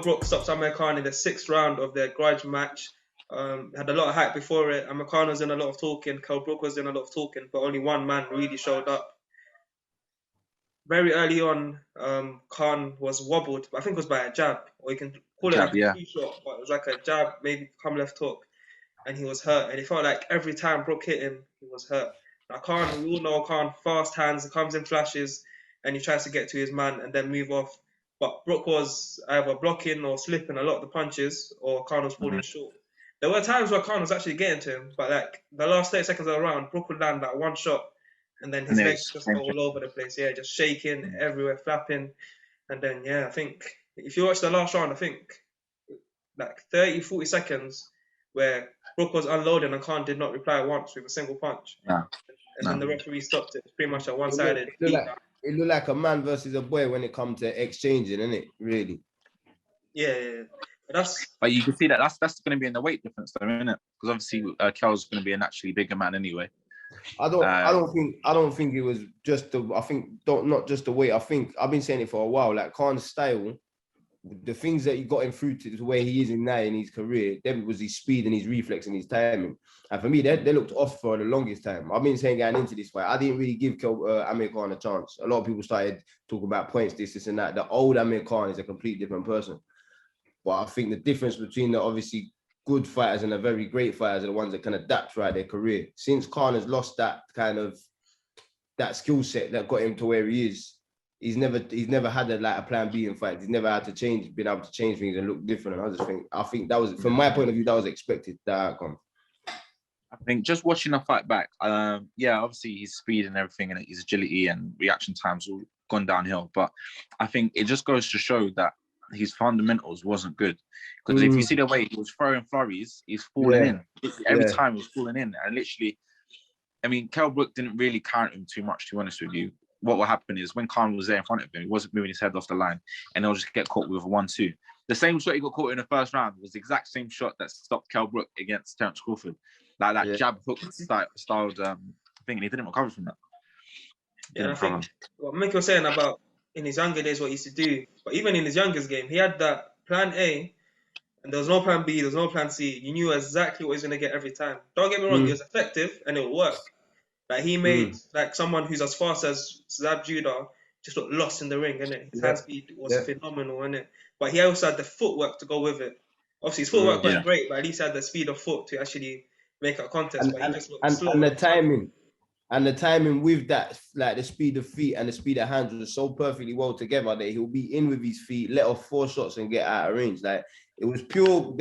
Brook stopped Amir Khan in the 6th round of their grudge match. Had a lot of hype before it. Amir Khan was doing a lot of talking. Kell Brook was doing a lot of talking, but only one man really showed up. Very early on, Khan was wobbled, I think it was by a jab, or you can call it like a tree shot, but it was like a jab, maybe come left hook, and he was hurt. And it felt like every time Brook hit him, he was hurt. Now Khan, we all know Khan, fast hands, comes in flashes, and he tries to get to his man and then move off. But Brook was either blocking or slipping a lot of the punches, or Khan was falling short. There were times where Khan was actually getting to him, but like the last 30 seconds of the round, Brook would land that one shot, and then his legs just go all over the place. Yeah, just shaking everywhere, flapping. And then, I think if you watch the last round, I think like 30, 40 seconds where Brook was unloading and Khan did not reply once with a single punch. Then the referee stopped it. It's pretty much a one-sided. It looked like a man versus a boy when it comes to exchanging, isn't it? Really? Yeah. But you can see that's going to be in the weight difference, though, isn't it? Because obviously Kell's going to be a naturally bigger man anyway. I don't think it was just not just the weight. I think I've been saying it for a while. Like Khan's style, the things that he got him through to where he is now in his career, then was his speed and his reflex and his timing. And for me, they looked off for the longest time. I've been saying going into this fight, I didn't really give Amir Khan a chance. A lot of people started talking about points, this and that. The old Amir Khan is a complete different person. But I think the difference between the obviously good fighters and the very great fighters are the ones that can adapt throughout their career. Since Khan has lost that kind of that skill set that got him to where he is, he's never had a plan B in fights. He's never had to been able to change things and look different. And I think that was, from my point of view, that was expected, that outcome. I think just watching the fight back, obviously his speed and everything and his agility and reaction times all gone downhill. But I think it just goes to show that his fundamentals wasn't good. Because if you see the way he was throwing flurries, he's falling in. Every time he was falling in. And literally, I mean, Kell Brook didn't really count him too much, to be honest with you. What will happen is when Khan was there in front of him, he wasn't moving his head off the line and he'll just get caught with a 1-2. The same shot he got caught in the first round was the exact same shot that stopped Kell Brook against Terence Crawford. Like that jab hook styled thing, and he didn't recover from that. I think what Mick was saying about in his younger days what he used to do, but even in his youngest game, he had that plan A, and there was no plan B, there was no plan C. You knew exactly what he was going to get every time. Don't get me wrong, it was effective and it would work. Like he made like someone who's as fast as Zab Judah just look lost in the ring, innit? His hand speed was phenomenal, innit? But he also had the footwork to go with it. Obviously, his footwork wasn't great, but at least he had the speed of foot to actually make a contest. But he just looked slow. And the timing with that, like the speed of feet and the speed of hands was so perfectly well together that he'll be in with his feet, let off 4 shots and get out of range. Like there was pure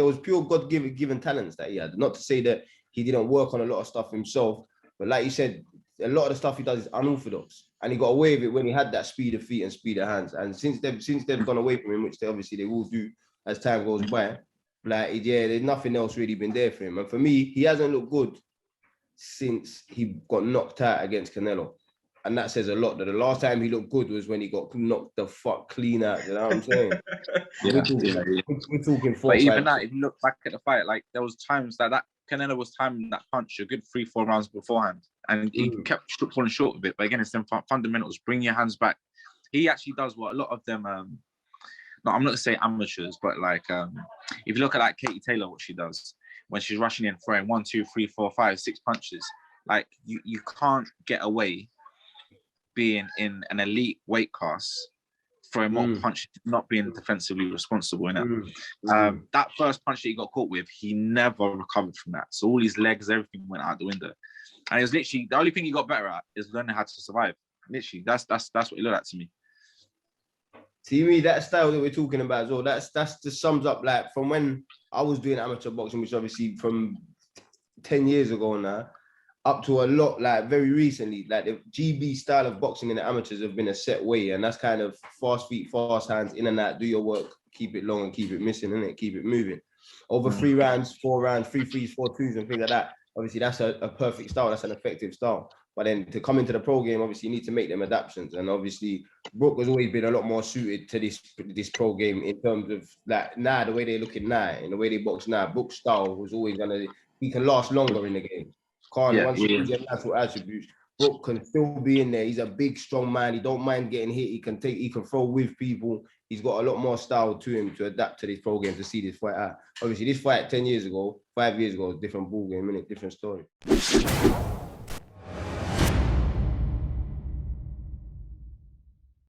God-given talents that he had. Not to say that he didn't work on a lot of stuff himself, but like you said, a lot of the stuff he does is unorthodox. And he got away with it when he had that speed of feet and speed of hands. And since they've gone away from him, which they will do as time goes by, like there's nothing else really been there for him. And for me, he hasn't looked good since he got knocked out against Canelo. And that says a lot. That the last time he looked good was when he got knocked the fuck clean out. You know what I'm saying? We're talking 4 But even that, if you look back at the fight, like there was times that Canelo was timing that punch a good 3-4 rounds beforehand. And he kept falling short of it. But again, it's them fundamentals. Bring your hands back. He actually does what a lot of them... no, I'm not going to say amateurs, but like if you look at like Katie Taylor, what she does when she's rushing in, throwing 1, 2, 3, 4, 5, 6 punches, like you can't get away being in an elite weight class, throwing more punches, not being defensively responsible in it. That first punch that he got caught with, he never recovered from that. So all his legs, everything went out the window. And it was literally the only thing he got better at is learning how to survive. Literally, that's what he looked at to me. See me, that style that we're talking about as well, that's just sums up like from when I was doing amateur boxing, which obviously from 10 years ago now, up to a lot like very recently, like the GB style of boxing in the amateurs have been a set way, and that's kind of fast feet, fast hands, in and out, do your work, keep it long and keep it missing, innit? Keep it moving. Over 3 rounds, 4 rounds, 3 threes, 4 twos and things like that. Obviously that's a perfect style, that's an effective style. But then to come into the pro game, obviously you need to make them adaptations. And obviously Brook has always been a lot more suited to this pro game in terms of like now, the way they're looking now, and the way they box now. Brook's style was always he can last longer in the game. Once you get natural attributes, Brook can still be in there. He's a big, strong man. He don't mind getting hit. He can throw with people. He's got a lot more style to him to adapt to this pro game to see this fight out. Obviously, this fight 10 years ago, 5 years ago, was a different ball game, innit? Different story.